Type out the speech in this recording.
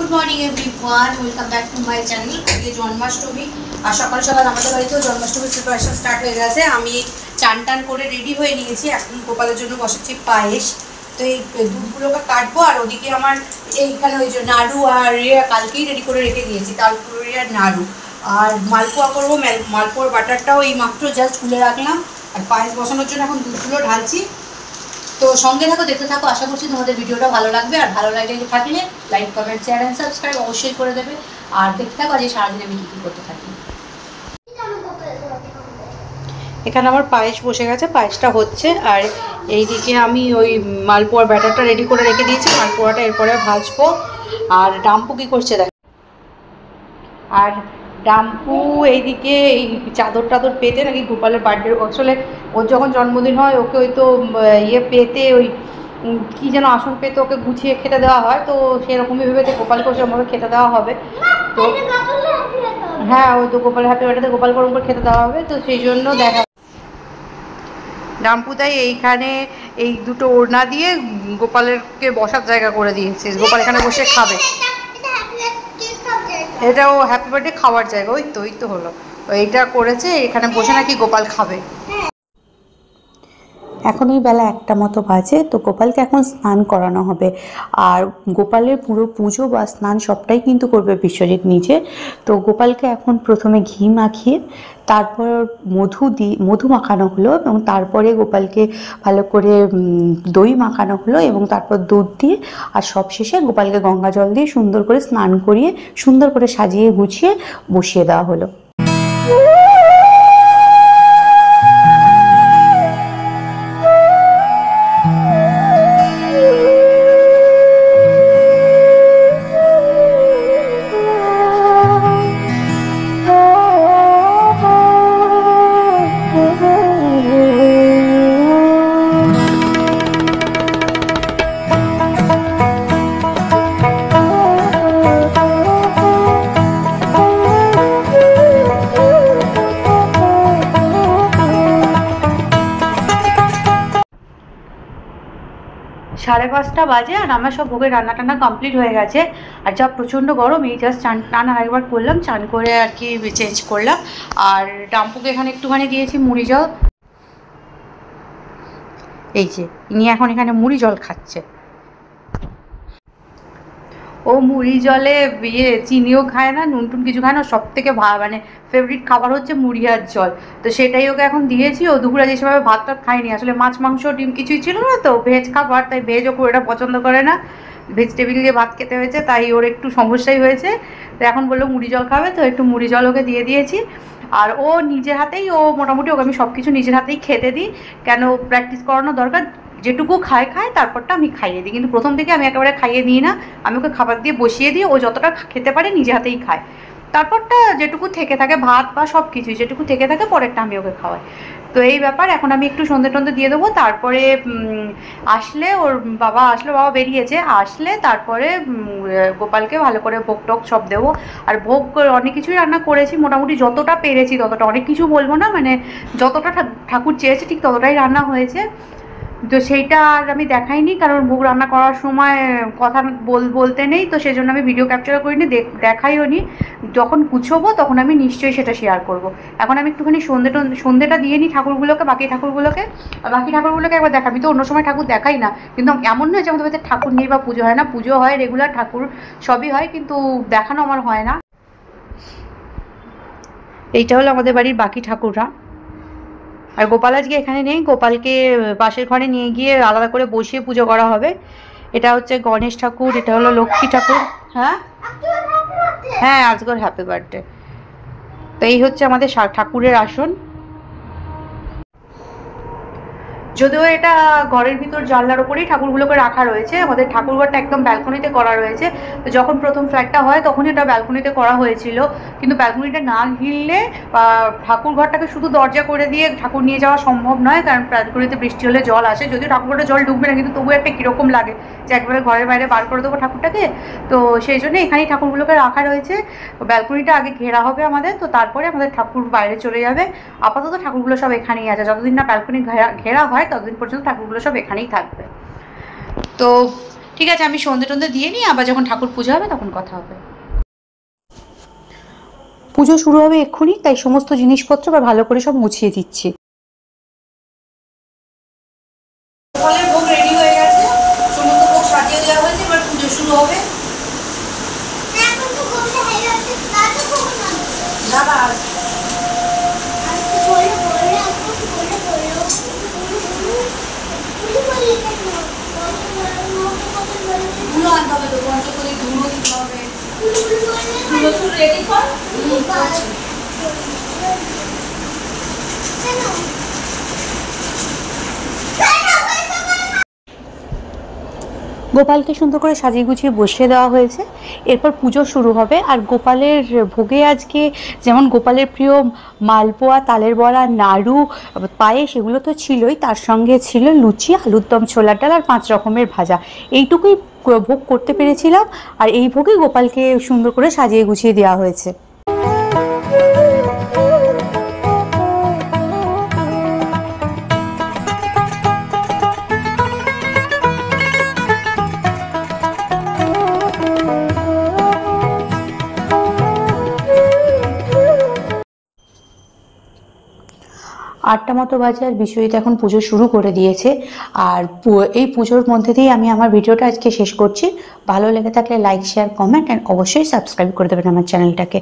Good morning everyone, welcome back to my channel. আজকে জন্মাষ্টমী আর সকাল সকাল আমাদের বাড়িতেও জন্মাষ্টমীর প্রিপারেশন স্টার্ট হয়ে গেছে। আমি চান টান করে রেডি হয়ে নিয়েছি। এখন গোপালের জন্য বসাচ্ছি পায়েস। তো এই দুধগুলোকে কাটবো আর ওদিকে আমার এইখানে ওই যে নাড়ু আর কালকেই রেডি করে রেখে দিয়েছি, তালপুরি আর নাড়ু। আর মালপোয়া করবো, মালপোয়ার বাটারটাও এই মাত্র জাস্ট খুলে রাখলাম। আর পায়েস বসানোর জন্য এখন দুধগুলো ঢালছি। তো সঙ্গে থাকো, দেখতে থাকো। আশা করছি তোমাদের ভিডিওটা ভালো লাগবে। আর ভালো লাগলে থাকলে like, comment, share and subscribe অবশ্যই করে দেবে। আর দেখতে থাকো আজকে সারাদিন আমি কী কী করতে থাকি। এখানে আমার পায়েস বসে গেছে, পায়েসটা হচ্ছে। আর এইদিকে আমি ওই মালপোয়ার ব্যাটারটা রেডি করে রেখে দিয়েছি। মালপোয়াটা এরপরে ভাজবো। আর ডাম্পু কী করছে দেখ। আর ডাম্পু এইদিকে এই চাদর টাদর পেতে নাকি গোপালের বার্থডে, আসলে ওর যখন জন্মদিন হয় ওকে ওই তো পেতে ওই কী যেন আসন পেতে ওকে গুছিয়ে খেতে দেওয়া হয়। তো সেরকমই ভেবেছে গোপালকে সেরকমভাবে খেতে দেওয়া হবে। তো হ্যাঁ, ওই তো গোপাল হ্যাপি বার্থডেতে গোপাল গরম করে খেতে দেওয়া হবে। তো সেই জন্য দেখা ডাম্পু তাই এইখানে এই দুটো ওড়না দিয়ে গোপালেরকে বসার জায়গা করে দিয়েছে। গোপাল এখানে বসে খাবে। এটাও হ্যাপি বার্থডে খাওয়ার জায়গা। ওই তো হলো, এইটা করেছে, এখানে বসে নাকি গোপাল খাবে। এখন এই বেলা 1টা মতো বাজে। তো গোপালকে এখন স্নান করানো হবে। আর গোপালের পুরো পুজো বা স্নান সবটাই কিন্তু করবে বিশ্বজিৎ নিজে। তো গোপালকে এখন প্রথমে ঘি মাখিয়ে তারপর মধু মাখানো হলো, এবং তারপরে গোপালকে ভালো করে দই মাখানো হলো, এবং তারপর দুধ দিয়ে আর সবশেষে গোপালকে গঙ্গা জল দিয়ে সুন্দর করে স্নান করিয়ে সুন্দর করে সাজিয়ে গুছিয়ে বসিয়ে দেওয়া হলো। সাড়ে 5টা বাজে আর আমার সব ভোগের রান্না টান্না কমপ্লিট হয়ে গেছে। আর যা প্রচণ্ড গরম, এই জাস্ট চান একবার করলাম, চান করে আর কি চেঞ্জ করলাম। আর ডাম্পুকে এখানে একটুখানি দিয়েছি মুড়ি জল। এই যে ইনি এখন এখানে মুড়ি জল খাচ্ছে। ও মুড়ি জলে চিনিও খায় না, নুন টুন কিছু খায় না। সব থেকে মানে ফেভারিট খাবার হচ্ছে মুড়ি আর জল। তো সেটাই ওকে এখন দিয়েছি। ও দুপুরে যেভাবে ভাত টাত খায়নি, আসলে মাছ মাংস ডিম কিছুই ছিল না, তো ভেজ খাবার, তাই ভেজ ও এটা পছন্দ করে না, ভেজিটেবিল দিয়ে ভাত খেতে হয়েছে, তাই ওর একটু সমস্যাই হয়েছে। তো এখন বললো মুড়ি জল খাবে, তো একটু মুড়ি জল ওকে দিয়ে দিয়েছি। আর ও নিজের হাতেই, ও মোটামুটি ওকে আমি সব কিছু নিজের হাতেই খেতে দিই। কেন প্র্যাকটিস করানো দরকার, যেটুকু খায় তারপরটা আমি খাইয়ে দিই। কিন্তু প্রথম থেকে আমি একেবারে খাইয়ে দিই না, আমি ওকে খাবার দিয়ে বসিয়ে দিই। ও যতটা খেতে পারে নিজে হাতেই খায়। তারপরটা যেটুকু থেকে থাকে ভাত বা সব কিছুই যেটুকু থেকে থাকে পরেরটা আমি ওকে খাওয়াই। তো এই ব্যাপার। এখন আমি একটু সন্ধে টন্ধে দিয়ে দেবো। তারপরে আসলে ওর বাবা বেরিয়েছে, আসলে তারপরে গোপালকে ভালো করে ভোগ টোগ সব দেবো। আর ভোগ অনেক কিছুই রান্না করেছি, মোটামুটি যতটা পেরেছি ততটা, অনেক কিছু বলবো না, মানে যতটা ঠাকুর চেয়েছে ঠিক ততটাই রান্না হয়েছে। তো সেইটা আর আমি দেখাইনি, কারণ ভোগ রান্না করার সময় কথা বলতে নেই, তো সেই জন্য আমি ভিডিও ক্যাপচার করিনি, দেখাইও নি। যখন গুছোবো তখন আমি নিশ্চয়ই সেটা শেয়ার করব। এখন আমি একটুখানি সন্ধেটা দিয়ে নিই ঠাকুরগুলোকে, বাকি ঠাকুরগুলোকে একবার দেখাবি। তো অন্য সময় ঠাকুর দেখাই না, কিন্তু এমন নয় যে আমাদের বাড়িতে ঠাকুর নেই বা পুজো হয় না, পুজো হয়, রেগুলার ঠাকুর সবই হয়, কিন্তু দেখানো আমার হয় না। এইটা হলো আমাদের বাড়ির বাকি ঠাকুররা। আর গোপাল আজকে এখানে নেই, গোপালকে পাশের ঘরে নিয়ে গিয়ে আলাদা করে বসিয়ে পুজো করা হবে। এটা হচ্ছে গণেশ ঠাকুর, এটা হলো লক্ষ্মী ঠাকুর। হ্যাঁ আজকের হ্যাপি বার্থডে। তো এই হচ্ছে আমাদের ঠাকুরের আসন। যদিও এটা ঘরের ভিতর জানলার ওপরেই ঠাকুরগুলোকে রাখা রয়েছে। আমাদের ঠাকুরঘরটা একদম ব্যালকনিতে করা রয়েছে। তো যখন প্রথম ফ্ল্যাটটা হয় তখনই এটা ব্যালকনিতে করা হয়েছিল, কিন্তু ব্যালকনিটা না ঘিরলে ঠাকুরঘরটাকে শুধু দরজা করে দিয়ে ঠাকুর নিয়ে যাওয়া সম্ভব নয়, কারণ ব্যালকনিতে বৃষ্টি হলে জল আসে। যদিও ঠাকুরঘরে জল ঢুকবে না, কিন্তু তবু একটা কীরকম লাগে যে একবারে ঘরের বাইরে বার করে দেবো ঠাকুরটাকে। তো সেই জন্য এখানেই ঠাকুরগুলোকে রাখা রয়েছে। ব্যালকনিটা আগে ঘেরা হবে আমাদের, তো তারপরে আমাদের ঠাকুর বাইরে চলে যাবে। আপাতত ঠাকুরগুলো সব এখানেই আছে, যতদিন না ব্যালকনি ঘেরা হয় ততদিন পর্যন্ত ঠাকুরগুলো সব এখানেই থাকবে। তো ঠিক আছে, আমি সন্ধে টন্ধে দিয়ে নিই, আবার যখন ঠাকুর পূজা হবে তখন কথা হবে। পুজো শুরু হবে এক্ষুনি, তাই সমস্ত জিনিসপত্র বা ভালো করে সব মুছিয়ে দিচ্ছি। গোপালের ভোগ রেডি হয়ে গেছে, সমস্ত ভোগ সাজিয়ে দেওয়া হয়েছে, এবার পুজো শুরু হবে। ধুলো আনতে হবে তো, পঞ্চকলি ধুলো দিতে হবে। ধুলো চুল রেডি কর। গোপালকে সুন্দর করে সাজিয়ে গুছিয়ে বসিয়ে দেওয়া হয়েছে, এরপর পুজো শুরু হবে। আর গোপালের ভোগে আজকে যেমন গোপালের প্রিয় মালপোয়া, তালের বড়া, নাড়ু, পায়েস এগুলো তো ছিলই, তার সঙ্গে ছিল লুচি, আলুর দম, ছোলার ডাল আর 5 রকমের ভাজা। এইটুকুই ভোগ করতে পেরেছিলাম, আর এই ভোগে গোপালকে সুন্দর করে সাজিয়ে গুছিয়ে দেওয়া হয়েছে। 8টা মতো বাজে, আর বিশ্বজিৎ এখন পুজো শুরু করে দিয়েছে। আর এই পুজোর মধ্যে দিয়েই আমি আমার ভিডিওটা আজকে শেষ করছি। ভালো লেগে থাকলে লাইক, শেয়ার, কমেন্ট অ্যান্ড অবশ্যই সাবস্ক্রাইব করে দেবেন আমার চ্যানেলটাকে।